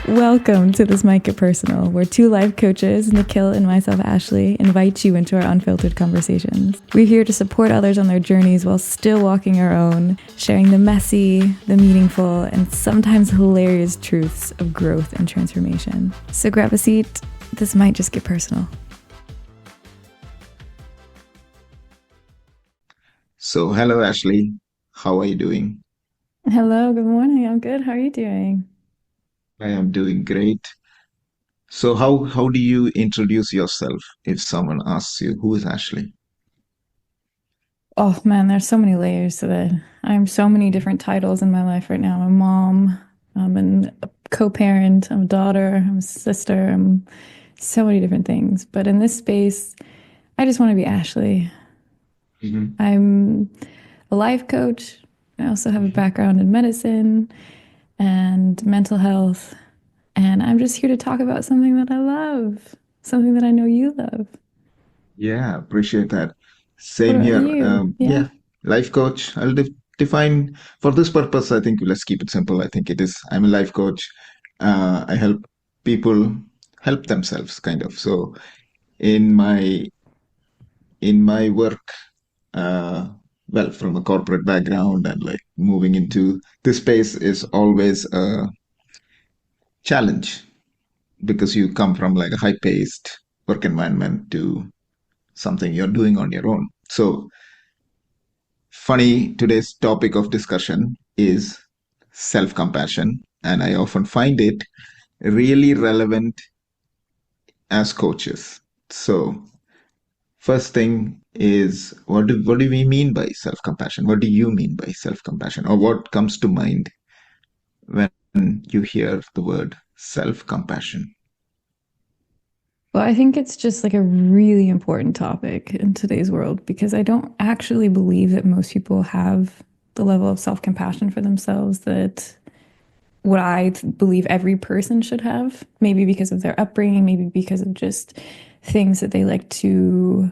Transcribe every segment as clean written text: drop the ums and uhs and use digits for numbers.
Welcome to This Might Get Personal, where two life coaches, Nikhil and myself, Ashley, invite you into our unfiltered conversations. We're here to support others on their journeys while still walking our own, sharing the messy, the meaningful, and sometimes hilarious truths of growth and transformation. So grab a seat. This might just get personal. So, hello Ashley, how are you doing? Hello, good morning. I'm good. How are you doing? I am doing great. So, how do you introduce yourself if someone asks you who is Ashley? Oh man, there's so many layers to that. I'm so many different titles in my life right now. I'm a mom, a co-parent, I'm a daughter, I'm a sister, I'm so many different things. But in this space, I just want to be Ashley. Hmm. I'm a life coach. I also have a Hmm. background in medicine and mental health. And I'm just here to talk about something that I love, something that I know you love. Yeah, appreciate that. What Same about here. you? Yeah. Yeah, life coach. I'll define for this purpose. I think let's keep it simple. I think it is. I'm a life coach. I help people help themselves, kind of. So, in my work, uh, well, from a corporate background and like moving into this space is always a challenge because you come from like a high-paced work environment to something you're doing on your own. So, funny, today's topic of discussion is self-compassion, and I often find it really relevant as coaches. So, first thing is what do we mean by self-compassion? What do you mean by self-compassion? Or what comes to mind when you hear the word self-compassion? Well, I think it's just like a really important topic in today's world because I don't actually believe that most people have the level of self compassion for themselves that what I believe every person should have. Maybe because of their upbringing, maybe because of just things that they like to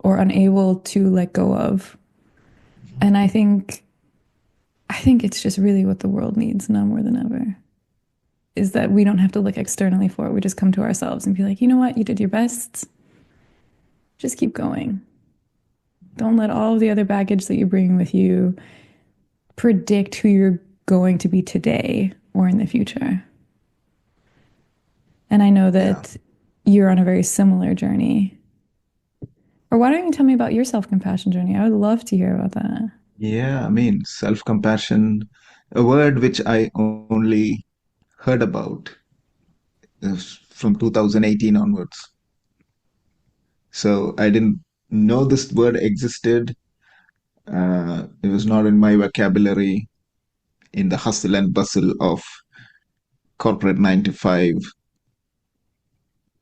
or unable to let go of. And I think it's just really what the world needs now more than ever. Is that we don't have to look externally for it. We just come to ourselves and be like, you know what, you did your best. Just keep going. Don't let all of the other baggage that you're bringing with you predict who you're going to be today or in the future. And I know Yeah. that you're on a very similar journey. Or why don't you tell me about your self compassion journey? I would love to hear about that. Yeah, I mean, self-compassion, a word which I only heard about from 2018 onwards. So I didn't know this word existed. It was not in my vocabulary in the hustle and bustle of corporate 9 to 5.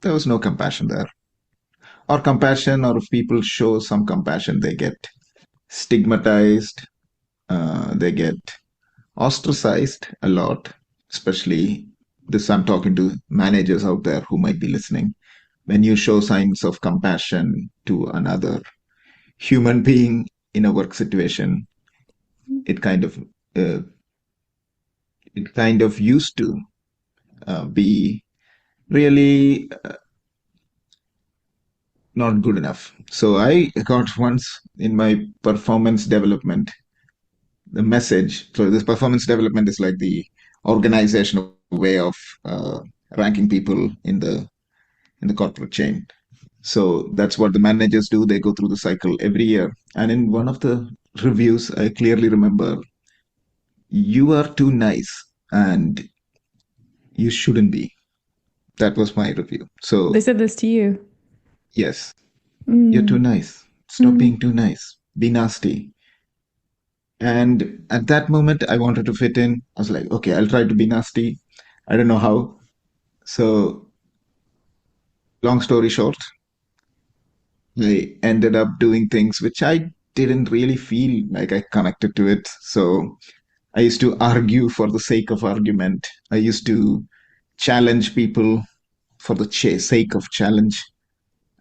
There was no compassion there. Or compassion, or if people show some compassion, they get stigmatized, they get ostracized a lot, especially this. I'm talking to managers out there who might be listening. When you show signs of compassion to another human being in a work situation, it kind of uh, it kind of used to be really not good enough. So I got once in my performance development the message. So this performance development is like the organizational way of uh, ranking people in the corporate chain. So that's what the managers do. They go through the cycle every year. And in one of the reviews, I clearly remember, you are too nice and you shouldn't be. That was my review. They So said this to you. yes, you're too Mm. nice. Stop Mm. being too nice. Be nasty. And at that moment, I wanted to fit in. I was like, okay, I'll try to be nasty. I don't know how. So, long story short, I ended up doing things which I didn't really feel like I connected to it. So, I used to argue for the sake of argument. I used to challenge people for the sake of challenge.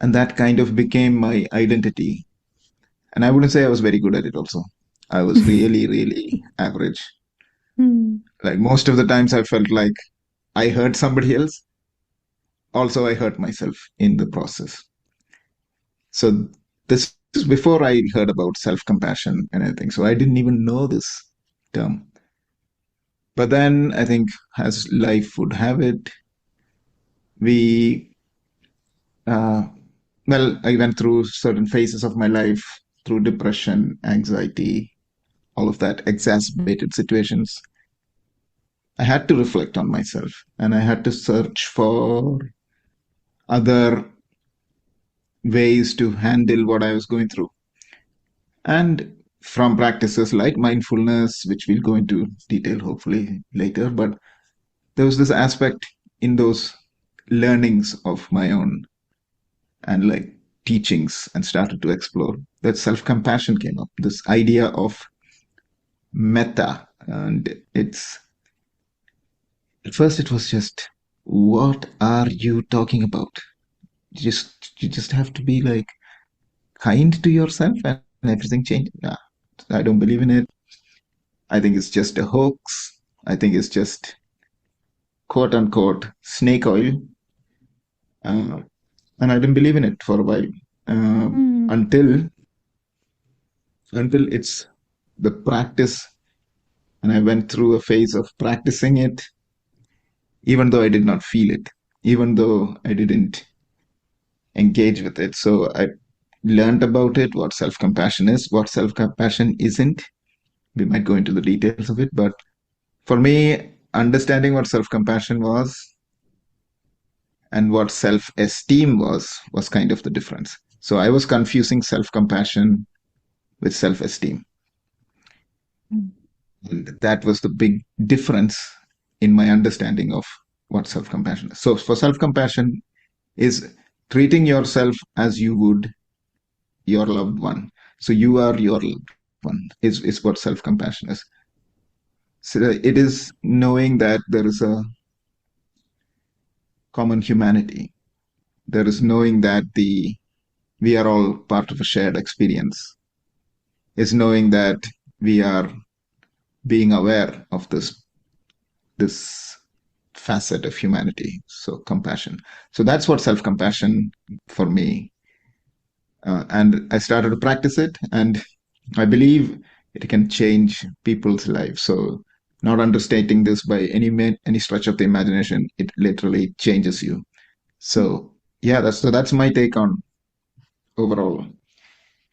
And that kind of became my identity. And I wouldn't say I was very good at it also. I was really, really average. Mm. Like most of the times, I felt like I hurt somebody else. Also, I hurt myself in the process. So this is before I heard about self-compassion and everything. So I didn't even know this term. But then I think, as life would have it, we, uh, well, I went through certain phases of my life through depression, anxiety, all of that, exacerbated situations. I had to reflect on myself and I had to search for other ways to handle what I was going through. And from practices like mindfulness, which we'll go into detail hopefully later, but there was this aspect in those learnings of my own and like teachings and started to explore that self-compassion came up, this idea of metta. And it's at first it was just, what are you talking about? You just have to be like kind to yourself and everything changes. Nah, I don't believe in it. I think it's just a hoax. I think it's just quote unquote snake oil. Uh, and I didn't believe in it for a while uh, Mm. until it's the practice, and I went through a phase of practicing it, even though I did not feel it, even though I didn't engage with it. So I learned about it, what self compassion is, what self compassion isn't. We might go into the details of it, but for me, understanding what self compassion was and what self esteem was kind of the difference. So I was confusing self compassion with self esteem. And that was the big difference in my understanding of what self compassion is. So for self compassion is treating yourself as you would your loved one. So you are your loved one is what self compassion is. So it is knowing that there is a common humanity. There is knowing that the we are all part of a shared experience. Is knowing that we are being aware of this facet of humanity. So compassion. So that's what self compassion for me. And I started to practice it, and I believe it can change people's lives. So not understating this by any stretch of the imagination, it literally changes you. So yeah, that's my take on overall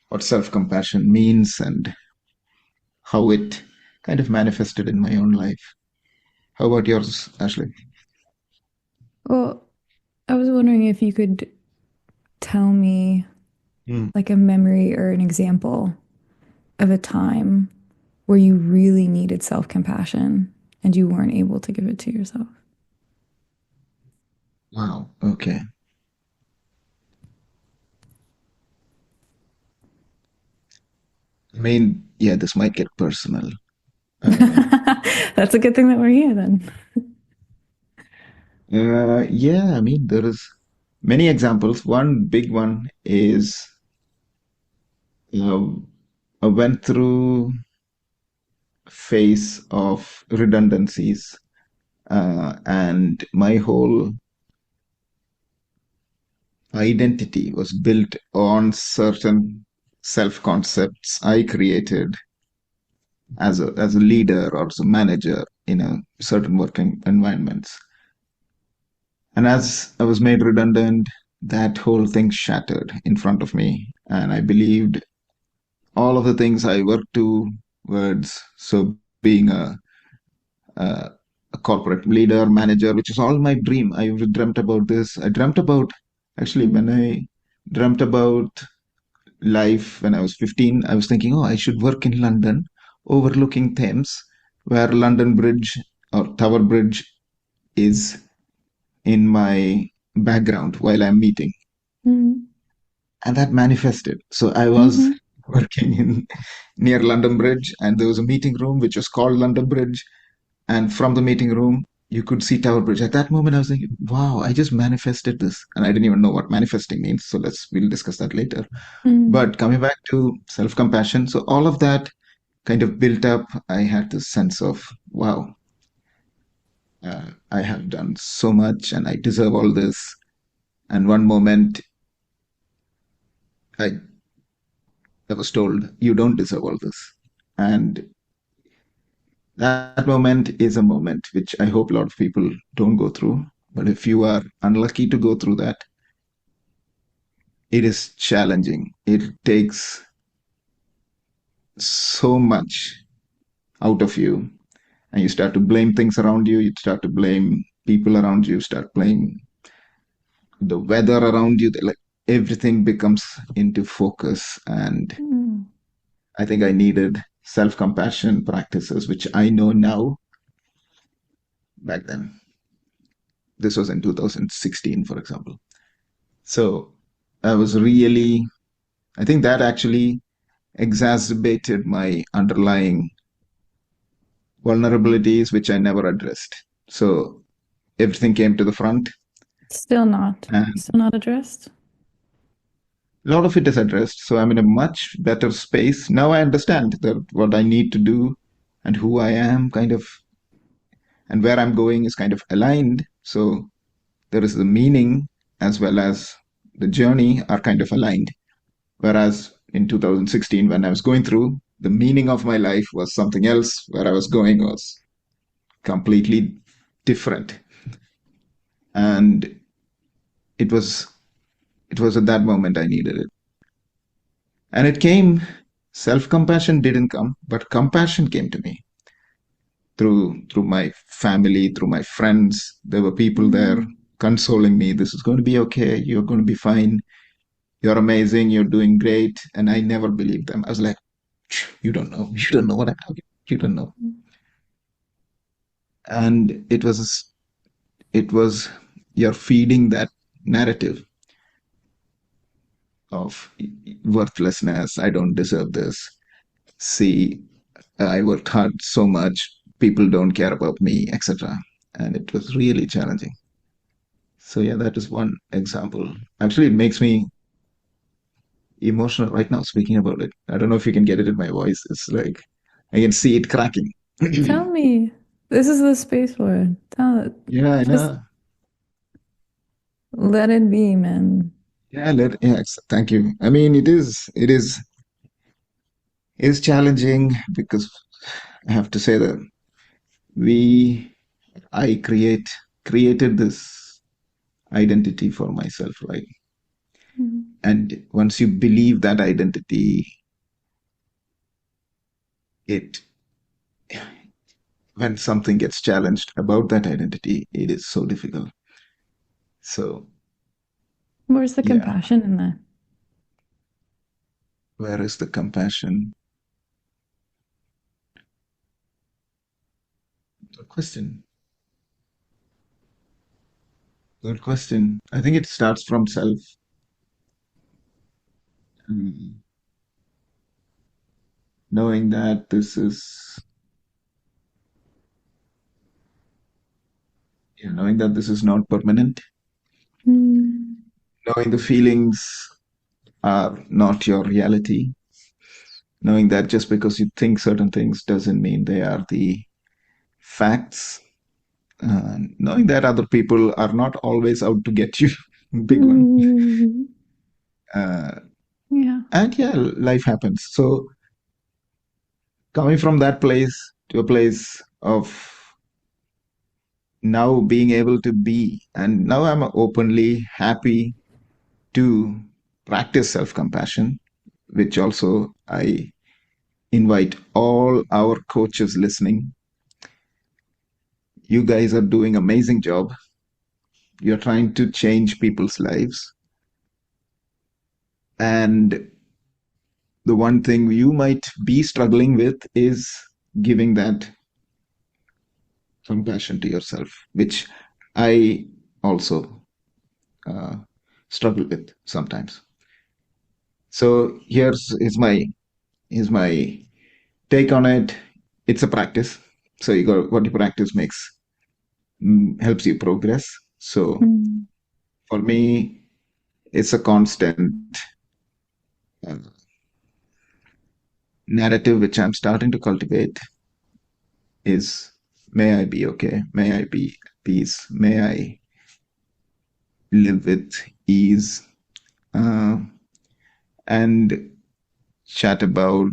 what self compassion means and how it kind of manifested in my own life. How about yours, Ashley? Well, I was wondering if you could tell me Mm. like a memory or an example of a time where you really needed self-compassion and you weren't able to give it to yourself. Wow. Okay. I mean, yeah, this might get personal. Uh, That's a good thing that we're here then. yeah, I mean, there is many examples. One big one is uh, I went through a phase of redundancies, and my whole identity was built on certain self concepts I created as a leader or as a manager in a certain working environments. And as I was made redundant, that whole thing shattered in front of me. And I believed all of the things I worked towards. So being a, a corporate leader, manager, which is all my dream. I dreamt about this. I dreamt about, actually, when Mm. I dreamt about life when I was 15, I was thinking, oh, I should work in London, overlooking Thames, where London Bridge or Tower Bridge is in my background while I'm meeting. Mm. And that manifested. So I was Hmm. working in near London Bridge, and there was a meeting room which was called London Bridge. And from the meeting room, you could see Tower Bridge. At that moment, I was thinking, wow, I just manifested this. And I didn't even know what manifesting means. So we'll discuss that later. Mm. But coming back to self compassion, so all of that kind of built up. I had this sense of, wow, I have done so much and I deserve all this. And one moment I, I was told, you don't deserve all this. And that moment is a moment which I hope a lot of people don't go through. But if you are unlucky to go through that, it is challenging. It takes so much out of you, and you start to blame things around you. You start to blame people around you. Start blaming the weather around you. Like everything becomes into focus. And Mm. I think I needed self-compassion practices, which I know now. Back then, this was in 2016, for example. So I was really, I think that actually exacerbated my underlying vulnerabilities, which I never addressed. So everything came to the front, Still not. and Still not addressed. a lot of it is addressed. So I'm in a much better space. Now I understand that what I need to do and who I am kind of, and where I'm going is kind of aligned. So there is the meaning as well as the journey are kind of aligned. Whereas in 2016, when I was going through, the meaning of my life was something else. Where I was going was completely different. And it was it was at that moment I needed it. And it came, self-compassion didn't come, but compassion came to me through my family, through my friends. There were people there Mm. consoling me. This is going to be okay. You're going to be fine. You're amazing. You're doing great. And I never believed them. I was like, you don't know. You don't know what I'm talking. You don't know. And it was you're feeding that narrative of worthlessness. I don't deserve this. See, I worked hard so much, people don't care about me, etc. And it was really challenging. So yeah, that is one example. Actually, it makes me emotional right now speaking about it. I don't know if you can get it in my voice. It's like I can see it cracking. Tell me. This is the space for it. Tell it. Yeah, I Just know. let it be, man. Thank you. I mean, it is challenging because I have to say that we I created this identity for myself, right? Mm. And once you believe that identity, it when something gets challenged about that identity, it is so difficult. So Where's the yeah, compassion in that? where is the compassion? Good question. Good question. I think it starts from self. um, Knowing that this is, yeah, knowing that this is not permanent, Mm. knowing the feelings are not your reality, knowing that just because you think certain things doesn't mean they are the facts, knowing that other people are not always out to get you. Big one. Mm. uh, Yeah. and yeah, life happens. So coming from that place to a place of now being able to be, and now I'm openly happy to practice self-compassion, which also I invite all our coaches listening. You guys are doing amazing job. You're trying to change people's lives. And the one thing you might be struggling with is giving that compassion to yourself, which I also uh, struggle with sometimes. So here's my take on it. It's a practice. So you got what you practice makes helps you progress. So Mm. for me, it's a constant uh, narrative which I'm starting to cultivate is may I be okay, may I be peace. May I live with ease, uh, and chat about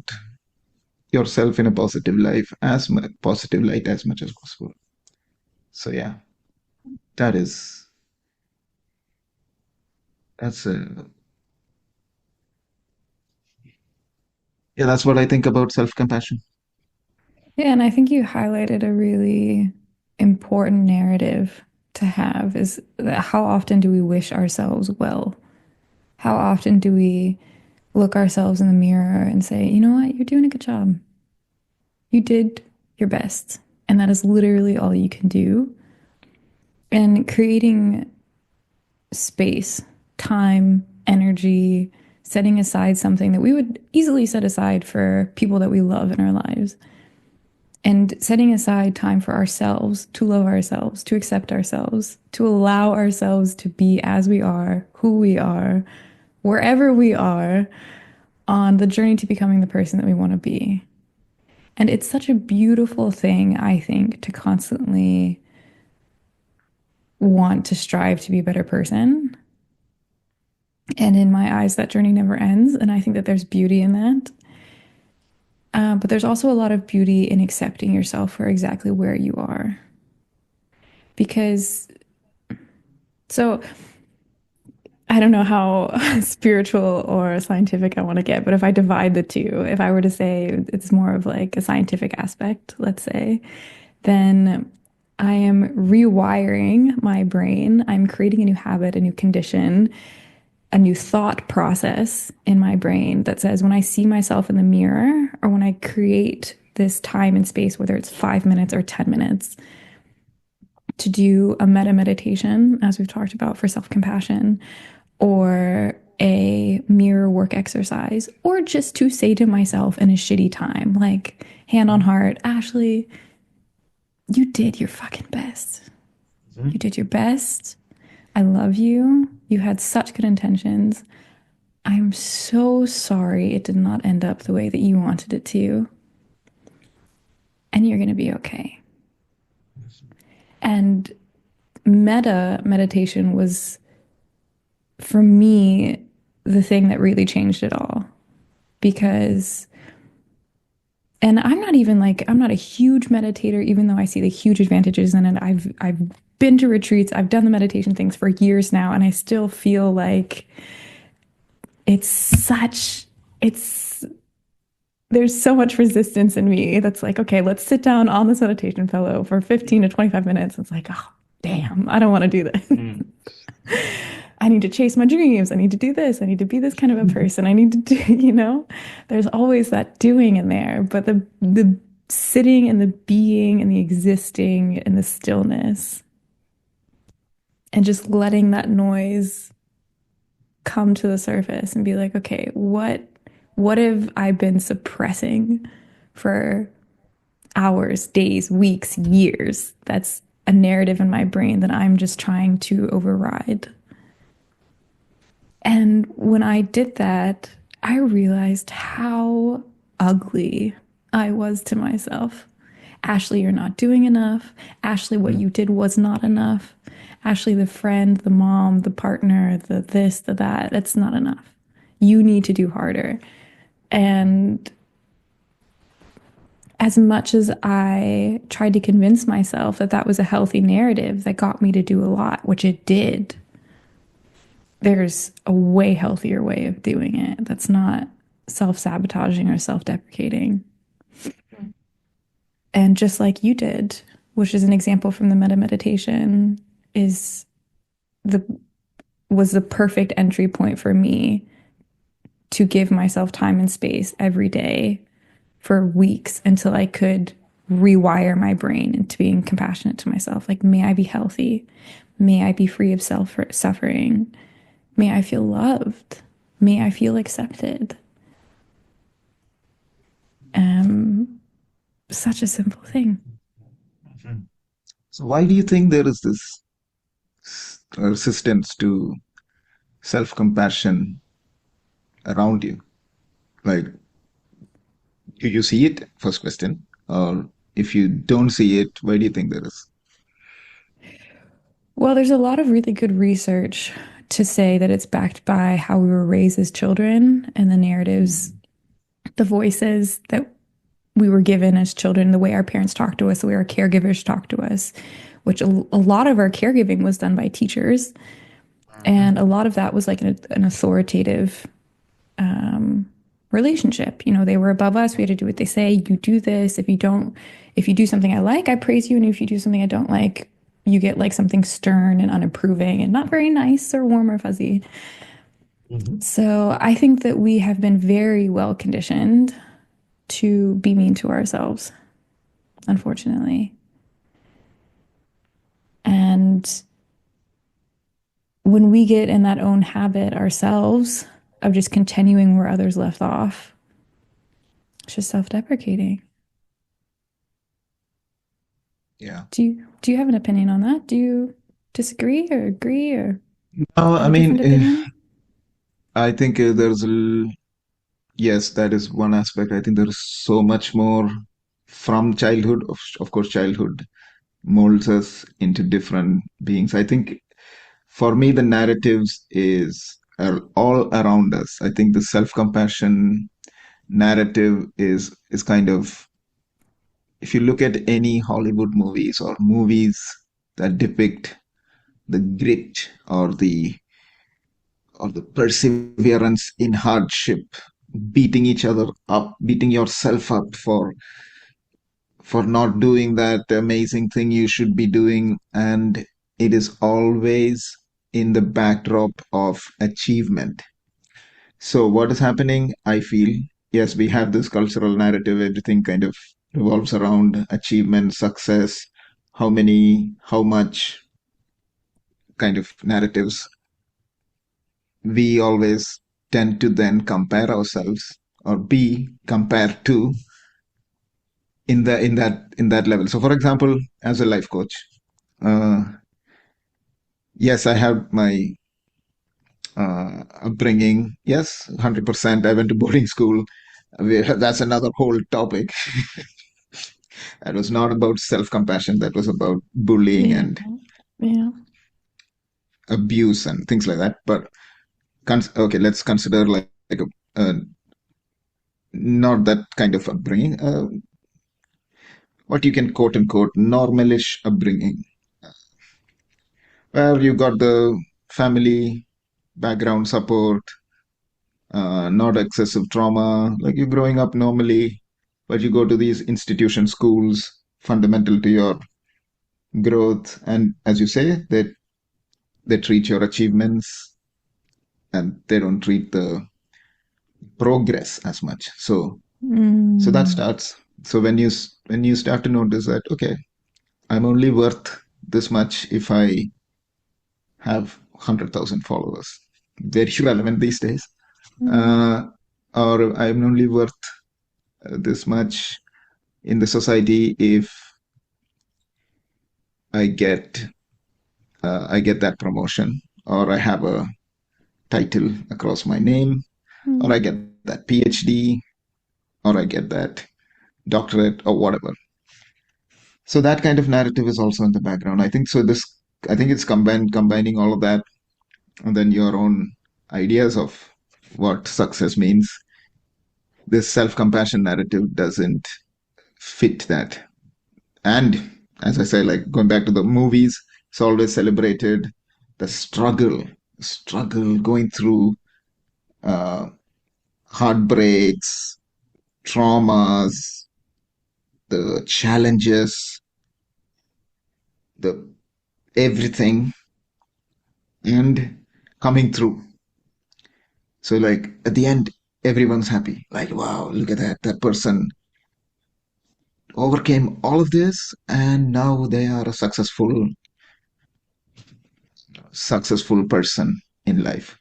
yourself in a positive life positive light as much as possible. So yeah, that is that's a yeah, that's what I think about self-compassion. Yeah, and I think you highlighted a really important narrative to have is that how often do we wish ourselves well? How often do we look ourselves in the mirror and say, you know what, you're doing a good job. You did your best. And that is literally all you can do. And creating space, time, energy, setting aside something that we would easily set aside for people that we love in our lives. And setting aside time for ourselves, to love ourselves, to accept ourselves, to allow ourselves to be as we are, who we are, wherever we are on the journey to becoming the person that we want to be. And it's such a beautiful thing, I think, to constantly want to strive to be a better person. And in my eyes, that journey never ends. And I think that there's beauty in that. But there's also a lot of beauty in accepting yourself for exactly where you are. Because, so I don't know how spiritual or scientific I want to get, but if I divide the two, if I were to say it's more of like a scientific aspect, let's say, then I am rewiring my brain. I'm creating a new habit, a new condition, a new thought process in my brain that says when I see myself in the mirror or when I create this time and space, whether it's 5 minutes or 10 minutes, to do a meta meditation, as we've talked about for self compassion, or a mirror work exercise, or just to say to myself in a shitty time, like, hand on heart, Ashley, you did your fucking best. You did your best. I love you. You had such good intentions. I'm so sorry it did not end up the way that you wanted it to. And you're going to be okay. And meta meditation was, for me, the thing that really changed it all. Because, and I'm not even like, I'm not a huge meditator, even though I see the huge advantages in it. I've been to retreats, I've done the meditation things for years now, and I still feel like it's such, it's, there's so much resistance in me that's like, okay, let's sit down on this meditation pillow for 15 to 25 minutes. It's like, oh, damn, I don't want to do this. I need to chase my dreams. I need to do this. I need to be this kind of a person. I need to do, there's always that doing in there. But the sitting and the being and the existing and the stillness and just letting that noise come to the surface and be like, okay, what have I been suppressing for hours, days, weeks, years? That's a narrative in my brain that I'm just trying to override. And when I did that, I realized how ugly I was to myself. Ashley, you're not doing enough. Ashley, what you did was not enough. Ashley, the friend, the mom, the partner, the this, the that, that's not enough. You need to do harder. And as much as I tried to convince myself that that was a healthy narrative that got me to do a lot, which it did, there's a way healthier way of doing it that's not self-sabotaging or self-deprecating. And just like you did, which is an example from the meta meditation, is the was the perfect entry point for me to give myself time and space every day for weeks until I could rewire my brain into being compassionate to myself. Like, may I be healthy? May I be free of self suffering? May I feel loved? May I feel accepted? Such a simple thing. So why do you think there is this resistance to self-compassion around you? Like, do you see it? First question. Or if you don't see it, why do you think there is? Well, there's a lot of really good research to say that it's backed by how we were raised as children and the narratives, the voices that we were given as children, the way our parents talked to us, the way our caregivers talked to us, which a lot of our caregiving was done by teachers. And a lot of that was like an authoritative relationship. You know, they were above us. We had to do what they say. You do this. If you do something I like, I praise you. And if you do something I don't like, you get like something stern and unapproving and not very nice or warm or fuzzy. Mhm. So I think that we have been very well conditioned to be mean to ourselves, unfortunately. And when we get in that own habit ourselves of just continuing where others left off, it's just self-deprecating. Yeah. Do you have an opinion on that? Do you disagree or agree or No, have I a mean, different opinion? I think yes, that is one aspect. I think there is so much more from childhood. Of course, childhood molds us into different beings. I think for me, the narratives are all around us. I think the self-compassion narrative is kind of, if you look at any Hollywood movies or movies that depict the grit or the perseverance in hardship, beating each other up, beating yourself up for not doing that amazing thing you should be doing, and it is always in the backdrop of achievement. So what is happening, I feel, yes, we have this cultural narrative, everything kind of revolves around achievement, success, how much kind of narratives. We always tend to then compare ourselves or be compared to in that level. So for example, as a life coach, uh, yes, I have my upbringing. Yes, 100%. I went to boarding school. That's another whole topic. That was not about self-compassion. That was about bullying Yeah. and Yeah. abuse and things like that. But okay, let's consider like not that kind of upbringing. What you can quote unquote normalish upbringing, where you got the family background support, not excessive trauma, like you're growing up normally, but you go to these institution schools, fundamental to your growth, and as you say, they treat your achievements and they don't treat the progress as much. So that Mm. starts. So when you start to notice that, okay, I'm only worth this much if I have 100,000 followers. Very relevant these days. Mm. Uh, or I'm only worth this much in the society if I get I get that promotion, or I have a title across my name, or I Mm. get that PhD, or I get that doctorate, or whatever. So that kind of narrative is also in the background. I think so. I think it's combining all of that, and then your own ideas of what success means. This self-compassion narrative doesn't fit that. And as I say, like going back to the movies, it's always celebrated the struggle going through uh, heartbreaks, traumas, the challenges, the everything, and coming through. So, like at the end, everyone's happy. Like, wow, look at that! That person overcame all of this, and now they are a successful person in life.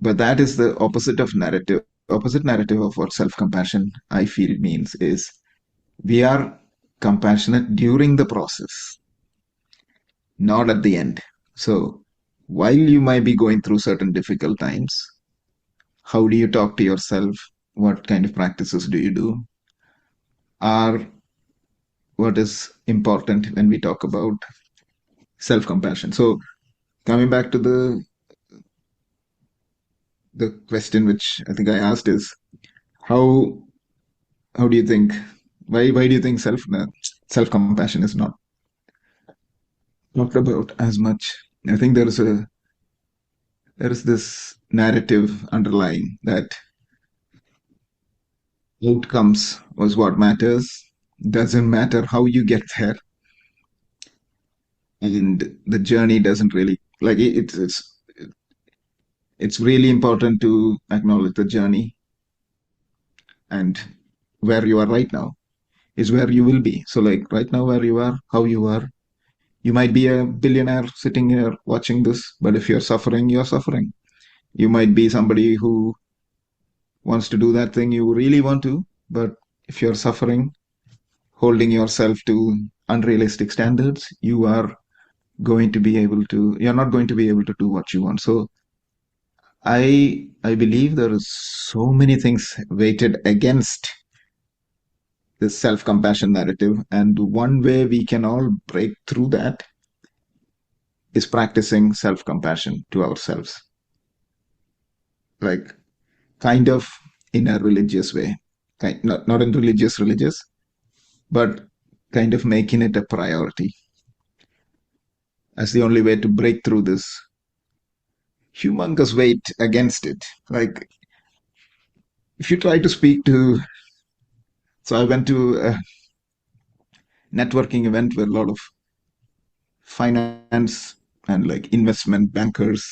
But that is the opposite of narrative. Opposite narrative of what self-compassion I feel means is we are compassionate during the process, not at the end. So while you might be going through certain difficult times, how do you talk to yourself? What kind of practices do you do? Are what is important when we talk about self-compassion. So coming back to the question which I think I asked is how how do you think why do you think self-compassion is not talked about as much? I think there is this narrative underlying that outcomes was what matters. Doesn't matter how you get there, and the journey doesn't really like it's really important to acknowledge the journey, and where you are right now is where you will be. So like right now where you are, how you are, you might be a billionaire sitting here watching this, but if you're suffering, you're suffering. You might be somebody who wants to do that thing you really want to, but if you're suffering, holding yourself to unrealistic standards, you're not going to be able to do what you want. So I believe there is so many things weighted against this self-compassion narrative, and one way we can all break through that is practicing self-compassion to ourselves, like kind of in a religious way, not in religious, but kind of making it a priority as the only way to break through this humongous weight against it. Like if you try to speak to, so I went to a networking event with a lot of finance and like investment bankers,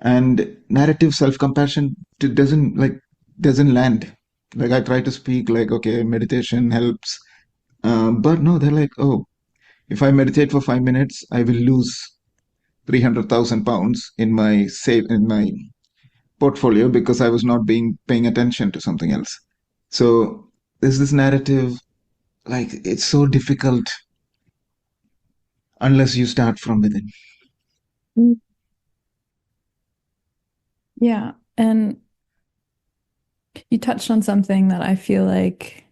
and narrative self-compassion doesn't land. Like I try to speak like, okay, meditation helps, but no, they're like, oh, if I meditate for 5 minutes, I will lose 300,000 pounds in my portfolio because I was not being paying attention to something else. So there's this narrative, like it's so difficult unless you start from within. Mm. Yeah. And you touched on something that I feel like,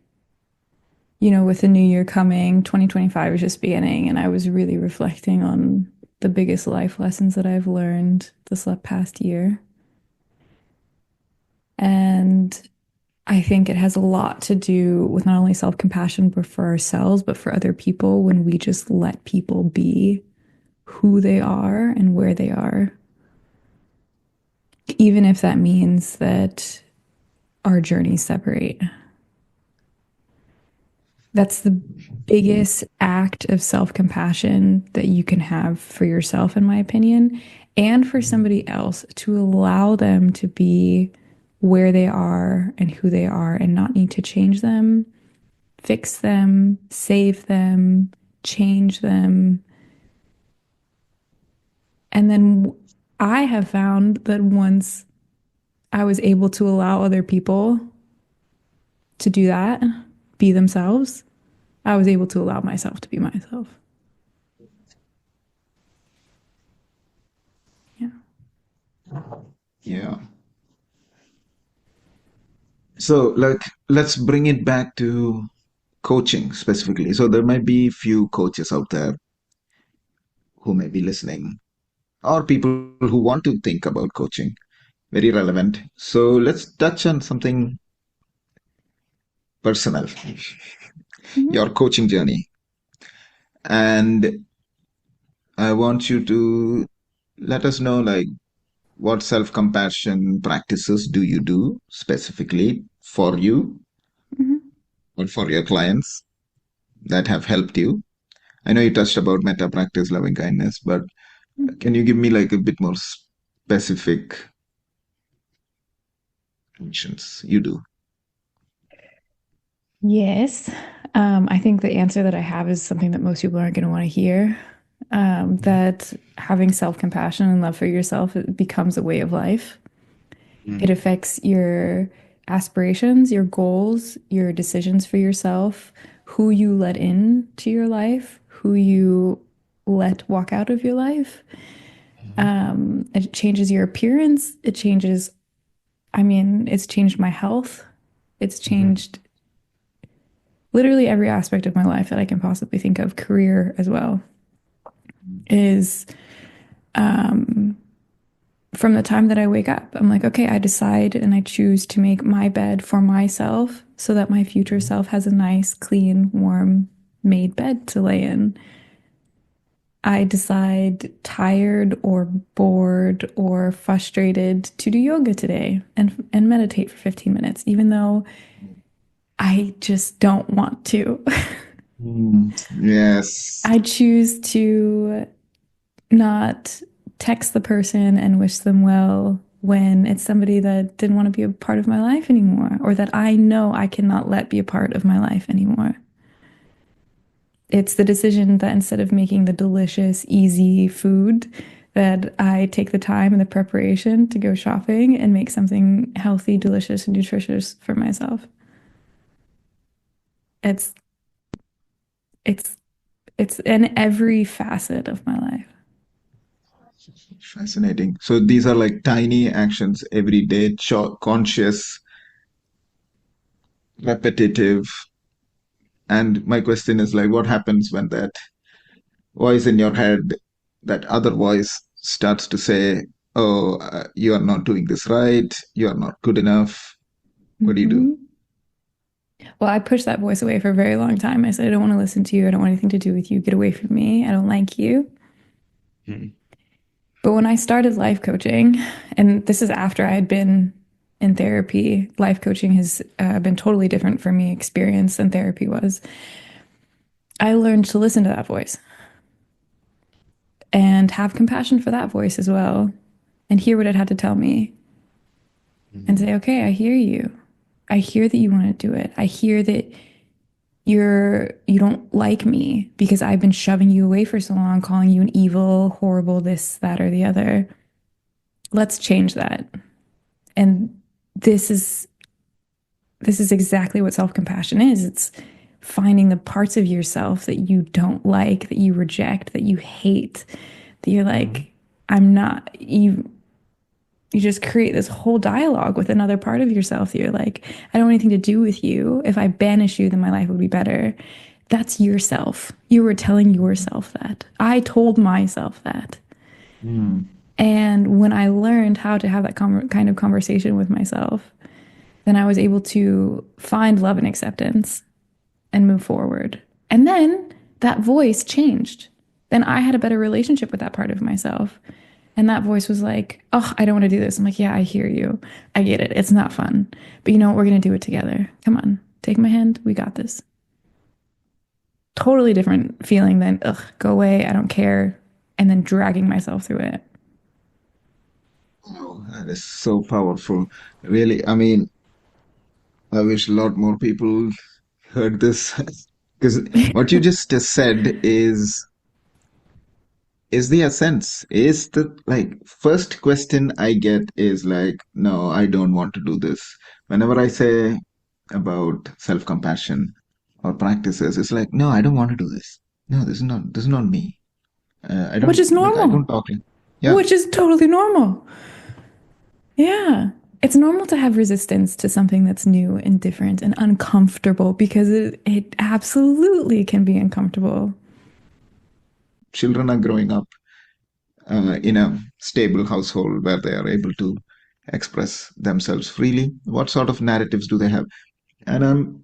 with the new year coming, 2025 is just beginning, and I was really reflecting on the biggest life lessons that I've learned this past year. And I think it has a lot to do with not only self-compassion, but for ourselves, but for other people when we just let people be who they are and where they are. Even if that means that our journeys separate. That's the biggest act of self compassion that you can have for yourself, in my opinion, and for somebody else, to allow them to be where they are and who they are and not need to change them, fix them, save them, change them. And then I have found that once I was able to allow other people to do that, be themselves, I was able to allow myself to be myself. Yeah. Yeah. So like let's bring it back to coaching specifically. So there might be few coaches out there who may be listening, or people who want to think about coaching. Very relevant. So let's touch on something personal, Mm-hmm. your coaching journey. And I want you to let us know like what self-compassion practices do you do specifically for you Mm-hmm. or for your clients that have helped you. I know you touched about meta practice, loving kindness, but can you give me like a bit more specific actions you do? Yes. I think the answer that I have is something that most people aren't going to want to hear. That having self compassion and love for yourself, it becomes a way of life. It Mm. affects your aspirations, your goals, your decisions for yourself, who you let in to your life, who you let walk out of your life. It changes your appearance. It's changed my health. It's Mhm. changed literally every aspect of my life that I can possibly think of, career as well. is from the time that I wake up. I'm like, okay, I decide and I choose to make my bed for myself so that my future self has a nice, clean, warm, made bed to lay in. I decide tired or bored or frustrated to do yoga today and meditate for 15 minutes, even though I just don't want to. Yes. I choose to not text the person and wish them well when it's somebody that didn't want to be a part of my life anymore, or that I know I cannot let be a part of my life anymore. It's the decision that instead of making the delicious, easy food, that I take the time and the preparation to go shopping and make something healthy, delicious, and nutritious for myself. It's it's it's in every facet of my life. Fascinating. So these are like tiny actions every day, conscious, repetitive. And my question is like, what happens when that voice in your head, that other voice starts to say, "Oh, you are not doing this right. You are not good enough." What do you do? Mm-hmm. Well, I pushed that voice away for a very long time. I said, I don't want to listen to you. I don't want anything to do with you. Get away from me. I don't like you. Hmm. But when I started life coaching, and this is after I had been in therapy, life coaching has been totally different for me experience than therapy was. I learned to listen to that voice and have compassion for that voice as well and hear what it had to tell me and say, okay, I hear you. I hear that you want to do it. I hear that you don't like me because I've been shoving you away for so long, calling you an evil, horrible, this, that, or the other. Let's change that. And this is this is exactly what self-compassion is. It's finding the parts of yourself that you don't like, that you reject, that you hate, that you're like, I'm not you just create this whole dialogue with another part of yourself. You're like, I don't want anything to do with you. If I banish you, then my life would be better. That's yourself. You were telling yourself that. I told myself that. Mm. And when I learned how to have that kind of conversation with myself, then I was able to find love and acceptance and move forward. And then that voice changed. Then I had a better relationship with that part of myself. And that voice was like, oh, I don't want to do this. I'm like, yeah, I hear you. I get it. It's not fun. But you know what? We're going to do it together. Come on. Take my hand. We got this. Totally different feeling than, ugh, go away. I don't care. And then dragging myself through it. Oh, that is so powerful. Really, I mean, I wish a lot more people heard this because what you just said is the essence. Is the like first question I get is like, no, I don't want to do this. Whenever I say about self-compassion or practices, it's like, no, I don't want to do this. No, this is not me. I Which don't is like I normal, don't talk like yeah. which is totally normal. Yeah. It's normal to have resistance to something that's new and different and uncomfortable because it absolutely can be uncomfortable. Children are growing up in a stable household where they are able to express themselves freely. What sort of narratives do they have? And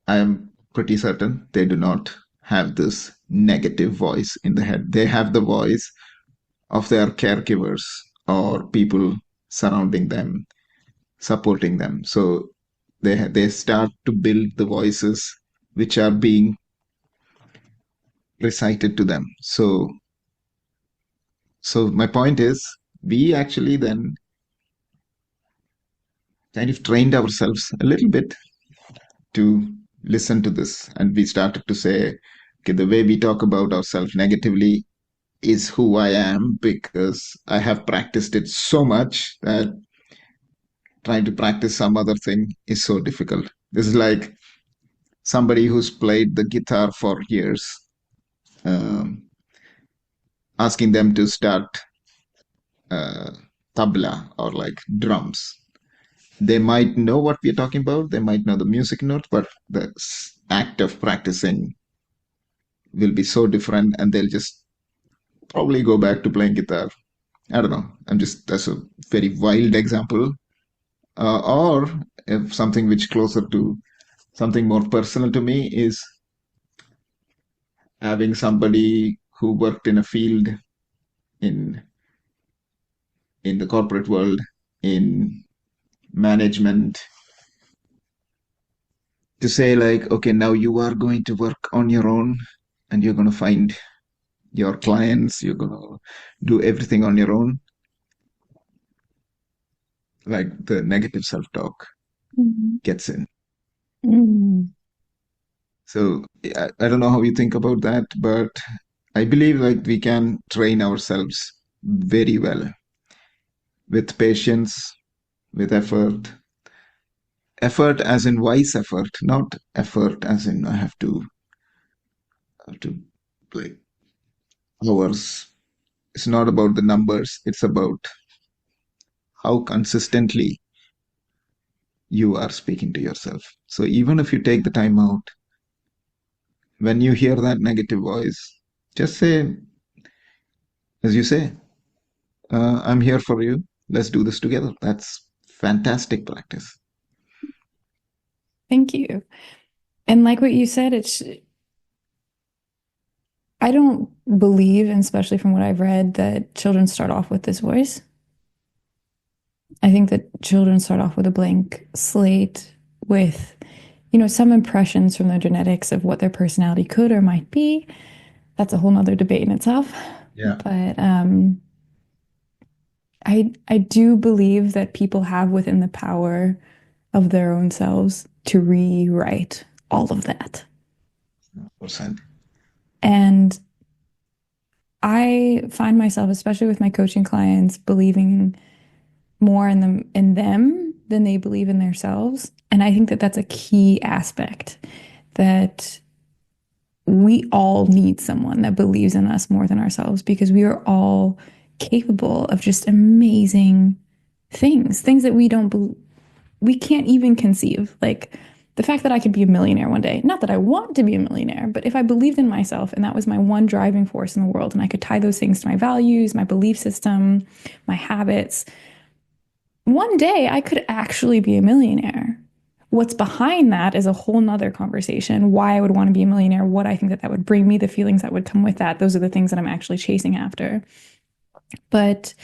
I'm pretty certain they do not have this negative voice in the head. They have the voice of their caregivers or people surrounding them, supporting them. So they start to build the voices which are being recited to them. So my point is, we actually then kind of trained ourselves a little bit to listen to this, and we started to say, okay, the way we talk about ourselves negatively is who I am because I have practiced it so much that trying to practice some other thing is so difficult. This is like somebody who's played the guitar for years, um, asking them to start uh, tabla or like drums. They might know what we're talking about, they might know the music notes, but the act of practicing will be so different, and they'll just probably go back to playing guitar. I don't know. That's a very wild example. Or if something which closer to something more personal to me is having somebody who worked in a field in in the corporate world, in management, to say like, okay, now you are going to work on your own and you're going to find your clients, you're going to do everything on your own, like the negative self-talk Mhm. gets in. Mhm. So I don't know how you think about that, but I believe like we can train ourselves very well with patience, with effort. Effort as in wise effort, not effort as in I have to like hours. It's not about the numbers, it's about how consistently you are speaking to yourself. So even if you take the time out, when you hear that negative voice, just say, as you say, I'm here for you. Let's do this together. That's fantastic practice. Thank you. And like what you said, I don't believe, and especially from what I've read, that children start off with this voice. I think that children start off with a blank slate with, some impressions from their genetics of what their personality could or might be. That's a whole nother debate in itself. Yeah. But I do believe that people have within the power of their own selves to rewrite all of that. Percent. And I find myself, especially with my coaching clients, believing more in them than they believe in themselves. And I think that that's a key aspect that we all need someone that believes in us more than ourselves because we are all capable of just amazing things that we can't even conceive. Like the fact that I could be a millionaire one day, not that I want to be a millionaire, but if I believed in myself and that was my one driving force in the world and I could tie those things to my values, my belief system, my habits, one day I could actually be a millionaire. What's behind that is a whole nother conversation. Why I would want to be a millionaire, what I think that that would bring me, the feelings that would come with that. Those are the things that I'm actually chasing after. But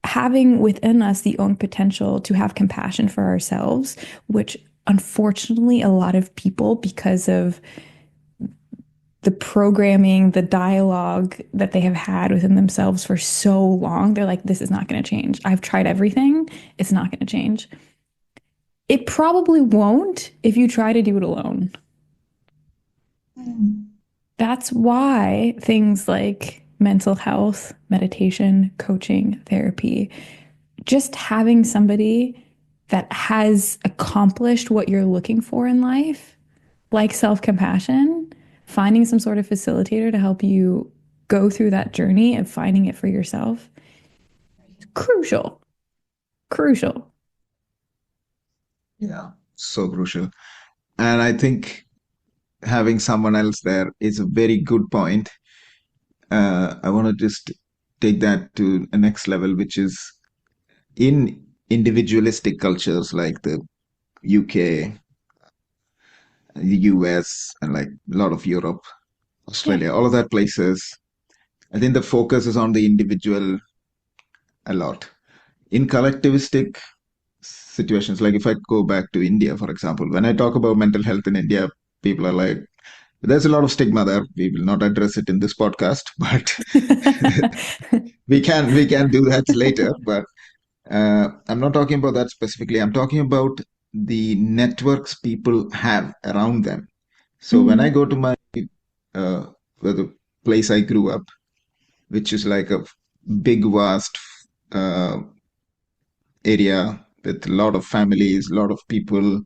having within us the own potential to have compassion for ourselves, which unfortunately a lot of people, because of the programming, the dialogue that they have had within themselves for so long, they're like, this is not going to change. I've tried everything. It's not going to change. It probably won't if you try to do it alone. That's why things like mental health, meditation, coaching, therapy, just having somebody that has accomplished what you're looking for in life, like self compassion, finding some sort of facilitator to help you go through that journey of finding it for yourself, crucial, crucial. Yeah. So crucial. And I think having someone else there is a very good point. I want to just take that to a next level, which is in individualistic cultures like the UK, the US, and like a lot of Europe, Yeah. Australia, all of that places. I think the focus is on the individual a lot. In collectivistic situations, like if I go back to India, for example, when I talk about mental health in India, people are like, there's a lot of stigma there. We will not address it in this podcast, but we can do that later. But I'm not talking about that specifically. I'm talking about the networks people have around them. So when I Mm, go to my uh, the place I grew up, which is like a big, vast uh, area with a lot of families, a lot of people, a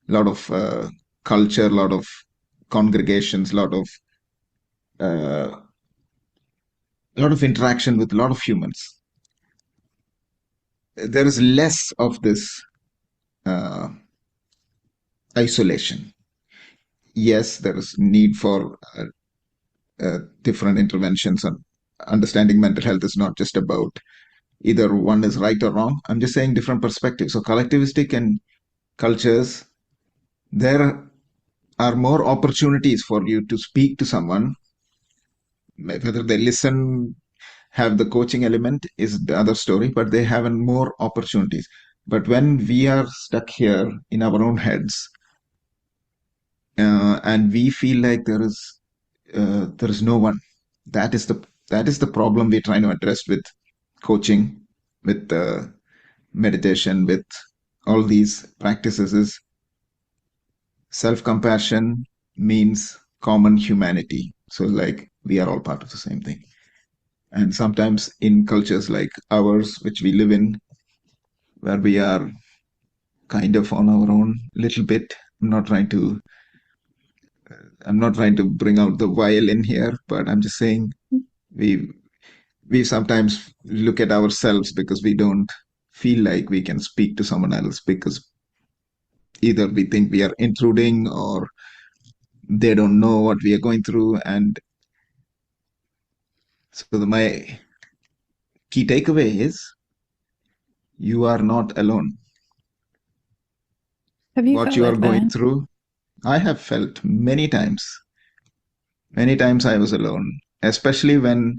lot of culture, a lot of congregations, uh, lot of interaction with a lot of humans. There is less of this uh, isolation. Yes, there is need for different interventions. understanding mental health is not just about either one is right or wrong. I'm just saying different perspectives. So collectivistic and cultures, there are more opportunities for you to speak to someone. Whether they listen, have the coaching element is the other story, but they have more opportunities. But when we are stuck here in our own heads, and we feel like there is no one, that is the problem we're trying to address with coaching, with meditation, with all these practices. Is self-compassion means common humanity. So like we are all part of the same thing. And sometimes in cultures like ours, which we live in, where we are kind of on our own little bit. I'm not trying to bring out the violin here, but I'm just saying we we sometimes look at ourselves because we don't feel like we can speak to someone else because either we think we are intruding or they don't know what we are going through. And so my key takeaway is you are not alone. Have you What felt you are like going that? through, I have felt many times. Many times I was alone, especially when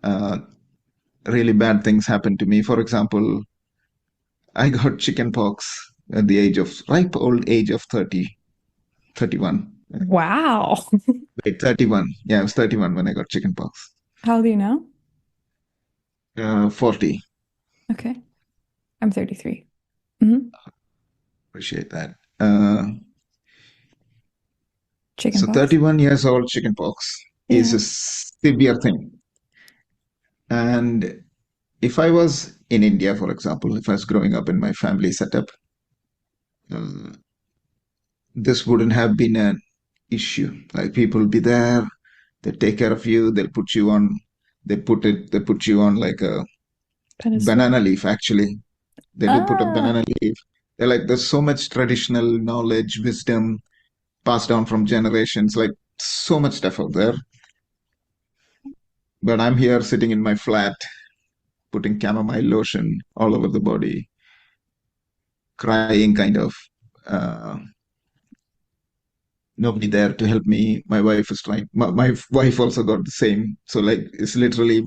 uh, really bad things happened to me. For example, I got chicken pox at the ripe old age of 30, 31. Wow. Wait, 31. Yeah, I was 31 when I got chicken pox. How old are you now? 40. Okay. I'm 33. Hmm. Appreciate that. So Chickenpox. 31 years old chicken pox is Yeah. a severe thing. And if I was in India, for example, if I was growing up in my family setup, uh, this wouldn't have been an issue. Like people will be there, they take care of you, they put you on like a Pedestal. banana leaf, actually. They do put a Ah. banana leaf. They're like, there's so much traditional knowledge, wisdom passed down from generations, like so much stuff out there. But I'm here sitting in my flat, putting chamomile lotion all over the body, crying kind of. Uh, Nobody there to help me. My wife is trying. My wife also got the same. So like it's literally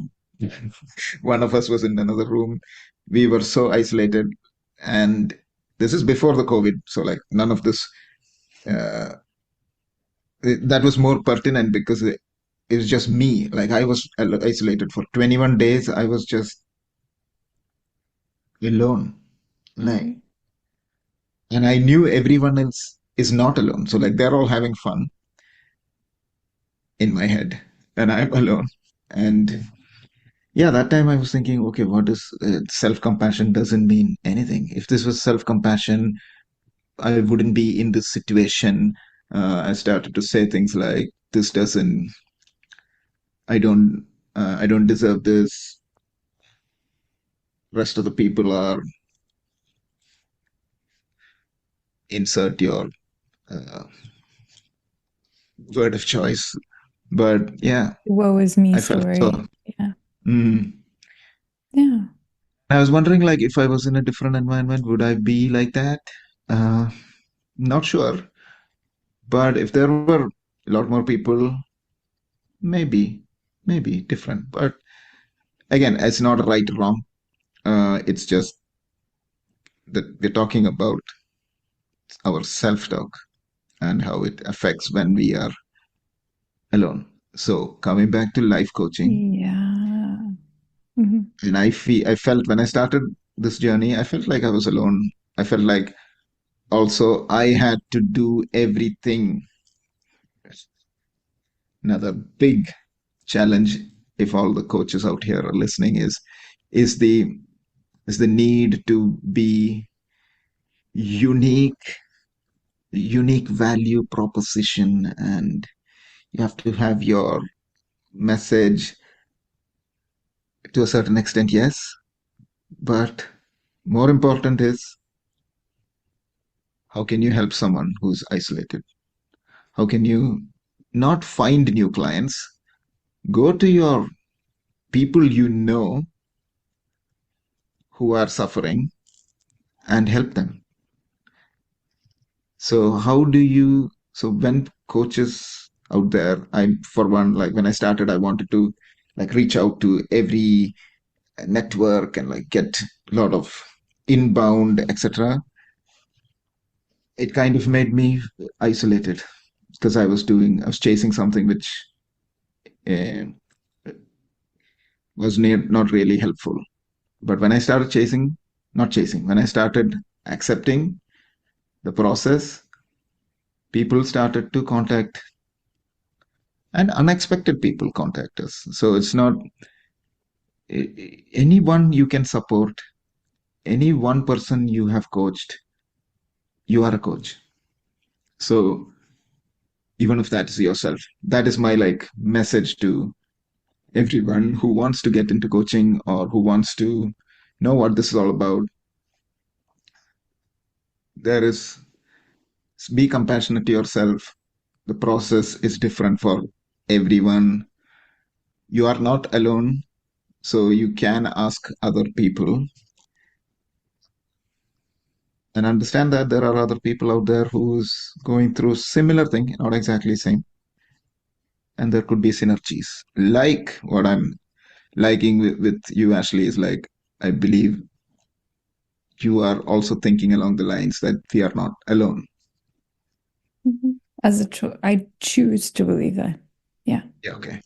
one of us was in another room. We were so isolated, and this is before the COVID. So like none of this. Uh, that was more pertinent because it was just me. Like I was isolated for 21 days. I was just alone. Like, Mhm. and I knew everyone else is not alone. So like they're all having fun in my head, and I'm alone. And yeah, that time I was thinking, okay, what is self compassion doesn't mean anything. If this was self compassion, I wouldn't be in this situation. I started to say things like, this doesn't, I don't, I don't deserve this. Rest of the people are, insert your uh, word of choice. But yeah, Woe is me I felt so. story. Yeah. Mm. Yeah. I was wondering, like, if I was in a different environment, would I be like that? Uh, Not sure. But if there were a lot more people, maybe, maybe different. But again, it's not right or wrong. It's just that we're talking about our self-talk and how it affects when we are alone. So coming back to life coaching, Yeah. Hmm. and I felt when I started this journey, I felt like I was alone. I felt like also I had to do everything. Another big challenge, if all the coaches out here are listening, is the is the need to be unique, unique value proposition, and you have to have your message to a certain extent, yes, but more important is how can you help someone who's isolated? How can you not find new clients? Go to your people you know who are suffering and help them. So how do you, so when coaches out there, I, for one, like when I started, I wanted to like reach out to every network and like get a lot of inbound, etc. It kind of made me isolated because I was chasing something which uh, was not really helpful. But when I started chasing, not chasing, when I started accepting the process, people started to contact, and unexpected people contact us. So it's not anyone you can support, any one person you have coached, you are a coach. So even if that is yourself, that is my like message to everyone who wants to get into coaching or who wants to know what this is all about. There is, be compassionate to yourself. The process is different for everyone. You are not alone, so you can ask other people and understand that there are other people out there who's going through similar thing, not exactly same, and there could be synergies. Like what I'm liking with you, Ashley, is like I believe you are also thinking along the lines that we are not alone. Mhm. I choose to believe that. Yeah. Yeah, okay.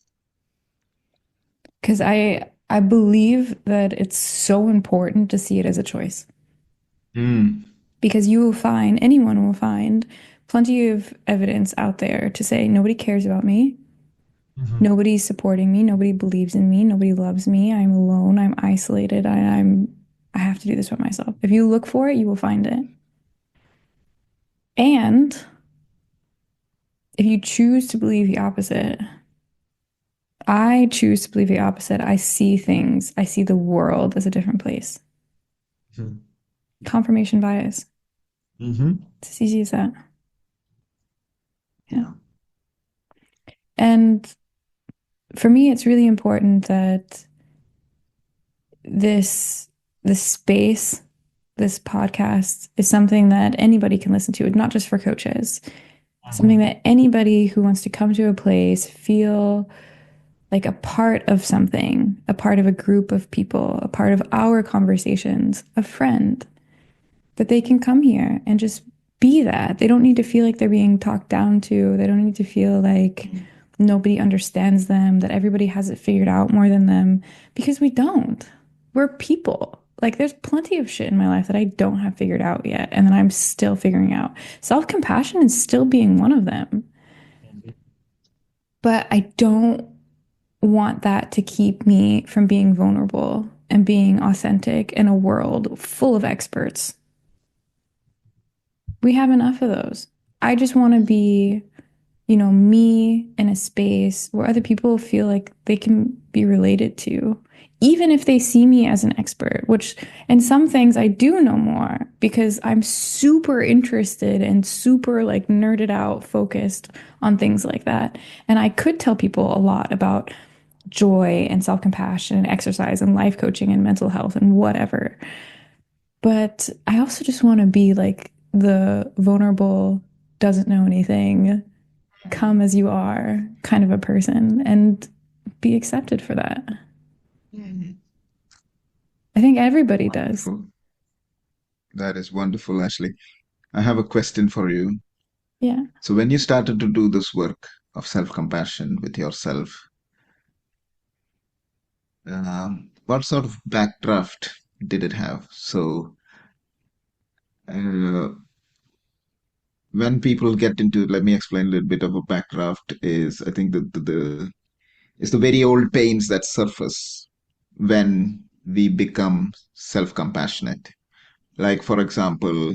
Because I believe that it's so important to see it as a choice. Mm. Because you will find, anyone will find plenty of evidence out there to say nobody cares about me, Mhm. nobody's supporting me, nobody believes in me, nobody loves me, I'm alone, I'm isolated, I have to do this by myself. If you look for it, you will find it. And if you choose to believe the opposite, I choose to believe the opposite. I see things, I see the world as a different place. Mhm. Confirmation bias. Mhm. It's as easy as that. Yeah. Yeah. And for me, it's really important that this this space, this podcast is something that anybody can listen to. It's not just for coaches. Something Mhm. that anybody who wants to come to a place, feel like a part of something, a part of a group of people, a part of our conversations, a friend, that they can come here and just be that. They don't need to feel like they're being talked down to. They don't need to feel like nobody understands them, that everybody has it figured out more than them, because we don't. We're people. Like, there's plenty of shit in my life that I don't have figured out yet, and that I'm still figuring out. Self compassion is still being one of them. But I don't want that to keep me from being vulnerable and being authentic in a world full of experts. We have enough of those. I just want to be, me in a space where other people feel like they can be related to, even if they see me as an expert, which in some things I do know more because I'm super interested and super like nerded out, focused on things like that. And I could tell people a lot about joy and self compassion and exercise and life coaching and mental health and whatever. But I also just want to be like the vulnerable, doesn't know anything, come as you are kind of a person and be accepted for that. Mhm. I think everybody does. Wonderful. That is wonderful, Ashley. I have a question for you. Yeah. So, when you started to do this work of self compassion with yourself, what sort of backdraft did it have? So, uh, when people get into, let me explain a little bit of a backdraft. Is I think the it's the very old pains that surface when we become self compassionate. Like, for example,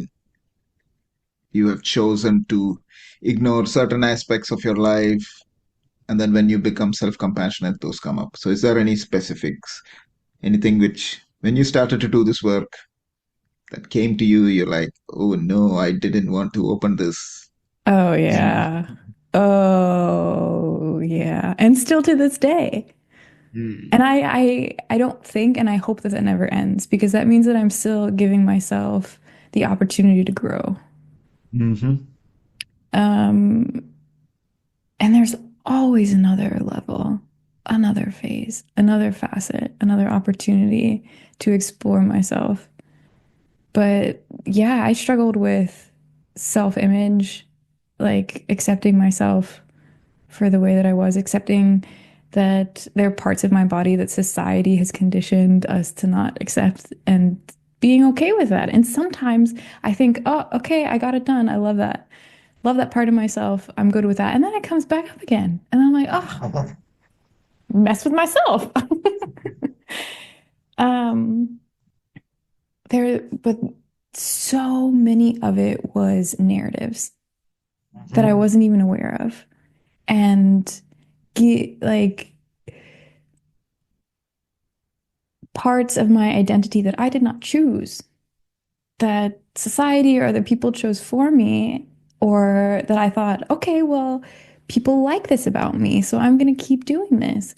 you have chosen to ignore certain aspects of your life, and then when you become self compassionate, those come up. So, is there any specifics, anything which, when you started to do this work, that came to you, you're like, oh no, I didn't want to open this. Oh, And yeah. Oh, yeah. And still to this day. And I don't think and I hope that that never ends because that means that I'm still giving myself the opportunity to grow. Mm-hmm. Um, and there's always another level, another phase, another facet, another opportunity to explore myself. But yeah, I struggled with self-image, like accepting myself for the way that I was, accepting that there are parts of my body that society has conditioned us to not accept and being okay with that. And sometimes I think, oh, okay, I got it done. I love that. Love that part of myself. I'm good with that. And then it comes back up again. And I'm like, oh, mess with myself. um, but so many of it was narratives that I wasn't even aware of. And like parts of my identity that I did not choose, that society or other people chose for me, or that I thought, okay, well, people like this about me, so I'm going to keep doing this.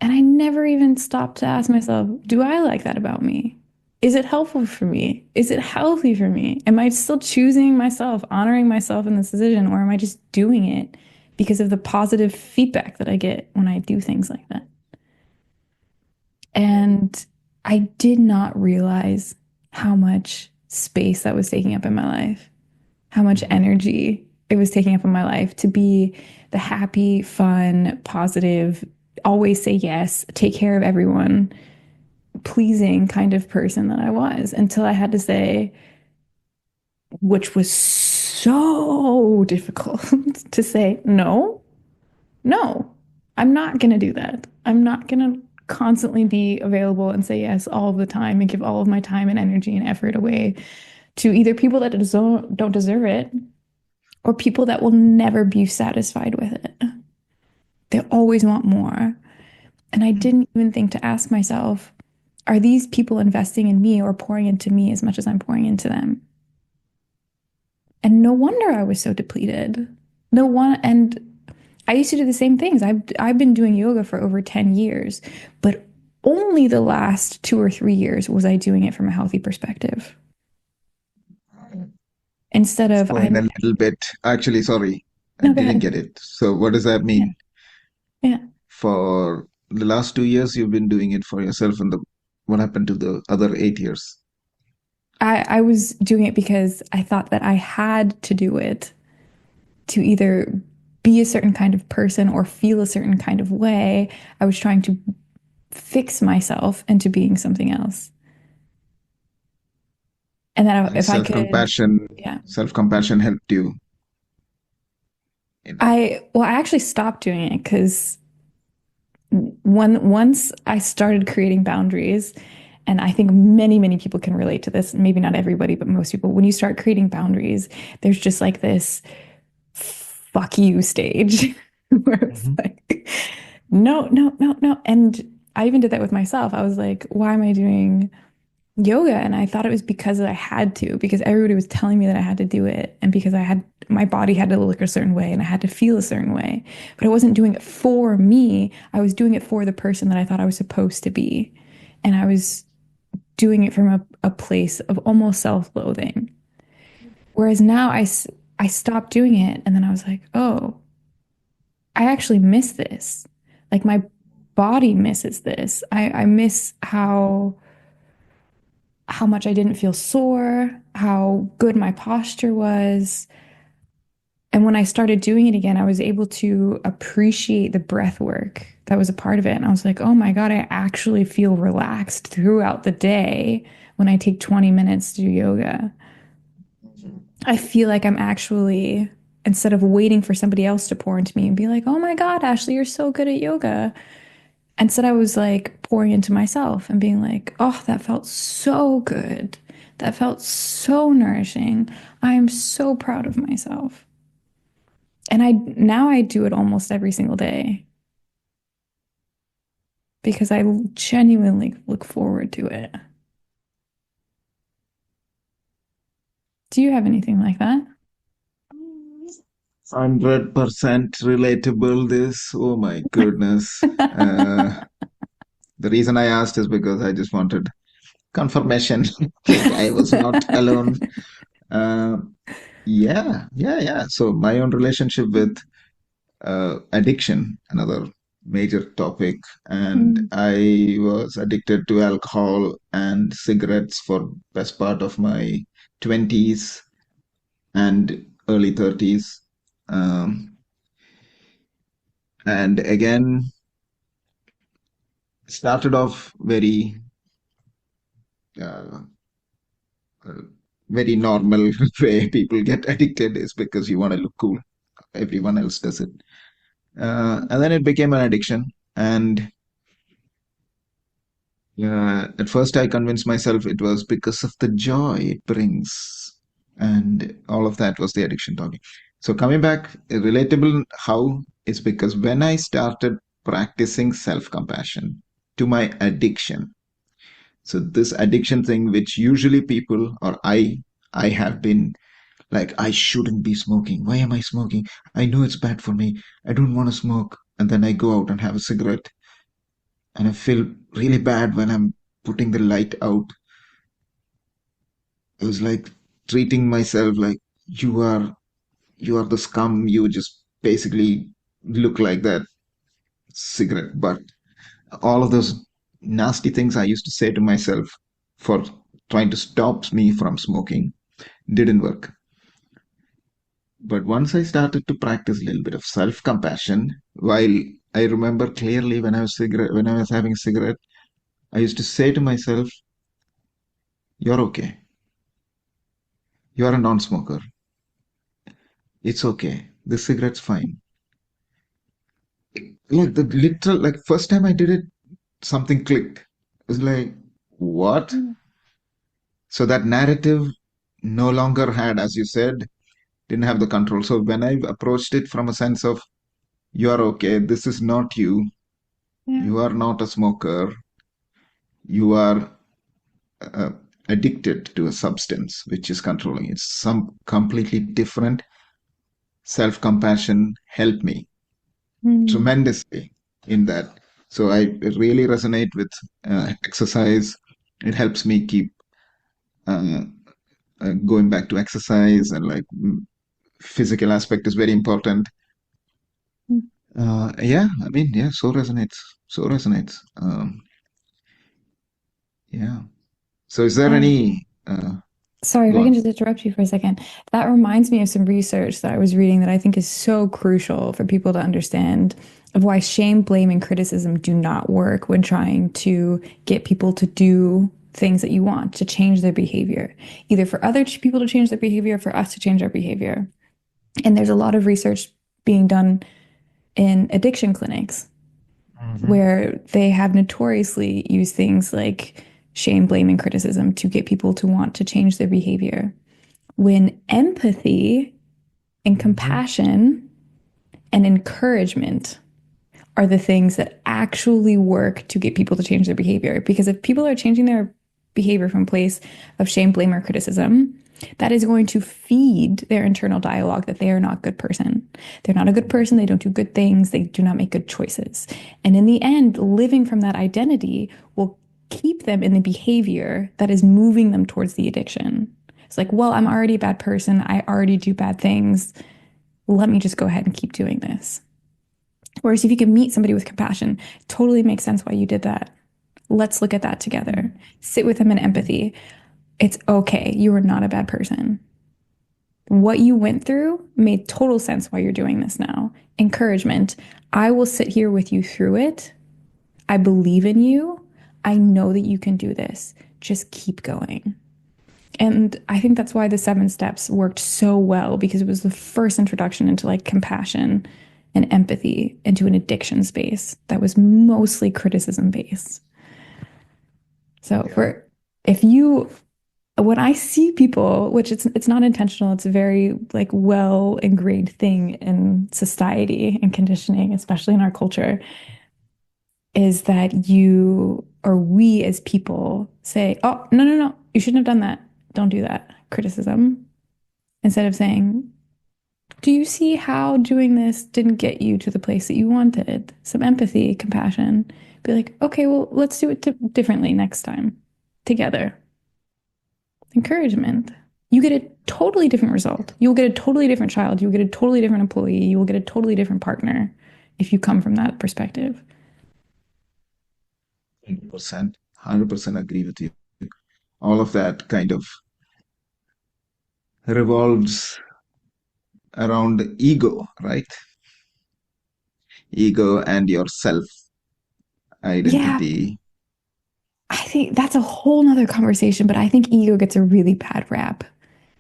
And I never even stopped to ask myself, do I like that about me? Is it helpful for me? Is it healthy for me? Am I still choosing myself, honoring myself in this decision, or am I just doing it because of the positive feedback that I get when I do things like that? And I did not realize how much space that was taking up in my life, how much energy it was taking up in my life to be the happy, fun, positive, always say yes, take care of everyone, pleasing kind of person that I was until I had to say, which was so difficult to say, no, no, I'm not going to do that. I'm not going to constantly be available and say yes all of the time and give all of my time and energy and effort away to either people that don't deserve it or people that will never be satisfied with it. They always want more. And I didn't even think to ask myself, are these people investing in me or pouring into me as much as I'm pouring into them? And no wonder I was so depleted. No one, and I used to do the same things. I've been doing yoga for over 10 years, but only the last 2 or 3 years was I doing it from a healthy perspective. Instead of Explain a I'm little bit. Actually, sorry, I no, go didn't ahead. get it. So, what does that Yeah. mean? Yeah. For the last 2 years, you've been doing it for yourself, and what happened to the other 8 years? I was doing it because I thought that I had to do it to either be a certain kind of person or feel a certain kind of way. I was trying to fix myself into being something else. And that And if I could, yeah, self-compassion helped you in that. well, I actually stopped doing it because once I started creating boundaries, and I think many people can relate to this, maybe not everybody, but most people, when you start creating boundaries, there's just like this fuck you stage where it's Mhm. like, no, no, no, no. And I even did that with myself. I was like, why am I doing yoga? And I thought it was because I had to, because everybody was telling me that I had to do it. And because my body had to look a certain way and I had to feel a certain way. But I wasn't doing it for me. I was doing it for the person that I thought I was supposed to be. And I was doing it from a place of almost self-loathing. Whereas now I stopped doing it. And then I was like, oh, I actually miss this. Like my body misses this. I miss how much I didn't feel sore, how good my posture was. And when I started doing it again, I was able to appreciate the breath work that was a part of it. And I was like, oh my God, I actually feel relaxed throughout the day when I take 20 minutes to do yoga. I feel like I'm actually, instead of waiting for somebody else to pour into me and be like, oh my God, Ashley, you're so good at yoga. Instead, I was like pouring into myself and being like, oh, that felt so good. That felt so nourishing. I am so proud of myself. And I do it almost every single day because I genuinely look forward to it. Do you have anything like that? 100% relatable this. Oh my goodness. The reason I asked is because I just wanted confirmation. Like I was not alone. Uh, yeah. So my own relationship with addiction, another major topic. And Mm, I was addicted to alcohol and cigarettes for best part of my 20s and early 30s. Um, and again, started off uh, uh, very normal way people get addicted is because you want to look cool. Everyone else does it. And then it became an addiction. And at first, I convinced myself it was because of the joy it brings. And all of that was the addiction talking. So, coming back, relatable how is because when I started practicing self compassion to my addiction, so this addiction thing, which usually people or I have been like, I shouldn't be smoking. Why am I smoking? I know it's bad for me. I don't want to smoke. And then I go out and have a cigarette and I feel really bad when I'm putting the light out. I was like treating myself like you are the scum. You just basically look like that cigarette. But all of those nasty things I used to say to myself for trying to stop me from smoking didn't work. But once I started to practice a little bit of self-compassion, while I remember clearly when I was having a cigarette, I used to say to myself, "You're okay. You are a non-smoker. It's okay. The cigarette's fine." Like the literal, like first time I did it, something clicked. It was like, what? mm, So that narrative no longer had, as you said, didn't have the control. So when I approached it from a sense of, you are okay, this is not you, yeah. you are not a smoker, you are uh, addicted to a substance which is controlling. It's some completely different. Self compassion helped me Mm, tremendously in that. So I really resonate with exercise. It helps me keep uh, going back to exercise and like physical aspect is very important. mm. Yeah, I mean, yeah, so resonates. So resonates. Yeah. So is there And any, sorry, if go I can on. just interrupt you for a second. That reminds me of some research that I was reading that I think is so crucial for people to understand of why shame, blame, and criticism do not work when trying to get people to do things that you want, to change their behavior, either for other people to change their behavior, or for us to change our behavior. And there's a lot of research being done in addiction clinics Hmm. where they have notoriously used things like shame, blame, and criticism to get people to want to change their behavior. When empathy and Hmm. compassion and encouragement are the things that actually work to get people to change their behavior. Because if people are changing their behavior from a place of shame, blame, or criticism, that is going to feed their internal dialogue that they are not a good person. They're not a good person. They don't do good things. They do not make good choices. And in the end, living from that identity will keep them in the behavior that is moving them towards the addiction. It's like, well, I'm already a bad person. I already do bad things. Let me just go ahead and keep doing this. Whereas if you can meet somebody with compassion, it totally makes sense why you did that. Let's look at that together. Sit with them in empathy. It's okay. You are not a bad person. What you went through made total sense why you're doing this now. Encouragement. I will sit here with you through it. I believe in you. I know that you can do this. Just keep going. And I think that's why the 7 steps worked so well because it was the first introduction into like compassion and empathy into an addiction space that was mostly criticism based. So Yeah. for if you when I see people, which it's not intentional, it's a very like well ingrained thing in society and conditioning, especially in our culture, is that you or we as people say, "Oh, no, you shouldn't have done that. Don't do that." Criticism instead of saying, Do you see how doing this didn't get you to the place that you wanted? Some empathy, compassion. Be like, okay, well, let's do it differently next time together. Encouragement. You get a totally different result. You will get a totally different child. You will get a totally different employee. You will get a totally different partner if you come from that perspective. 100%, 100% agree with you. All of that kind of revolves around ego, right? Ego and your self Yeah, identity. I think that's a whole nother conversation, but I think ego gets a really bad rap.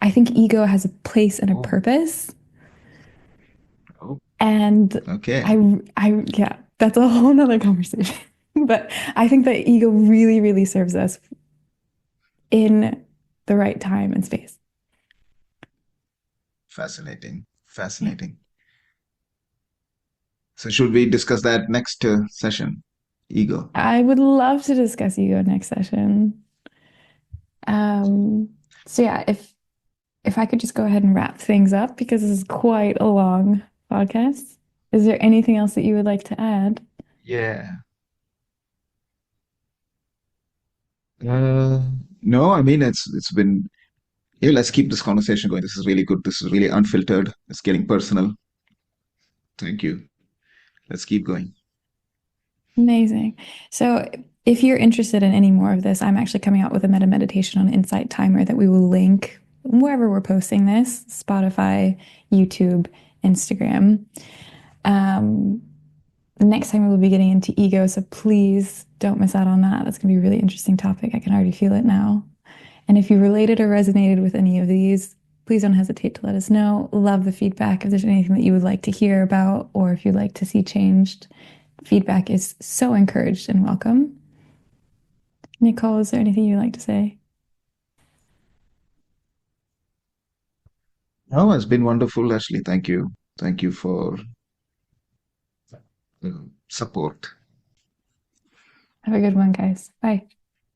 I think ego has a place and a Oh, purpose. oh, And okay. yeah, that's a whole nother conversation. But I think that ego really, really serves us in the right time and space. Fascinating. Yeah. Fascinating. So, should we discuss that next session? Ego. I would love to discuss ego next session. Um, so yeah, if I could just go ahead and wrap things up because this is quite a long podcast. Is there anything else that you would like to add? Yeah. Uh, no, I mean it's been. Yeah, let's keep this conversation going. This is really good. This is really unfiltered. It's getting personal. Thank you. Let's keep going. Amazing. So, if you're interested in any more of this, I'm actually coming out with a meta meditation on Insight Timer that we will link wherever we're posting this: Spotify, YouTube, Instagram. Um, Next time we'll be getting into ego, so please don't miss out on that. That's going to be a really interesting topic. I can already feel it now. And if you related or resonated with any of these, please don't hesitate to let us know. Love the feedback. If there's anything that you would like to hear about or if you'd like to see changed, feedback is so encouraged and welcome. Nicole, is there anything you'd like to say? Oh, it's been wonderful, Ashley. Thank you. Thank you for support. Have a good one, guys. Bye.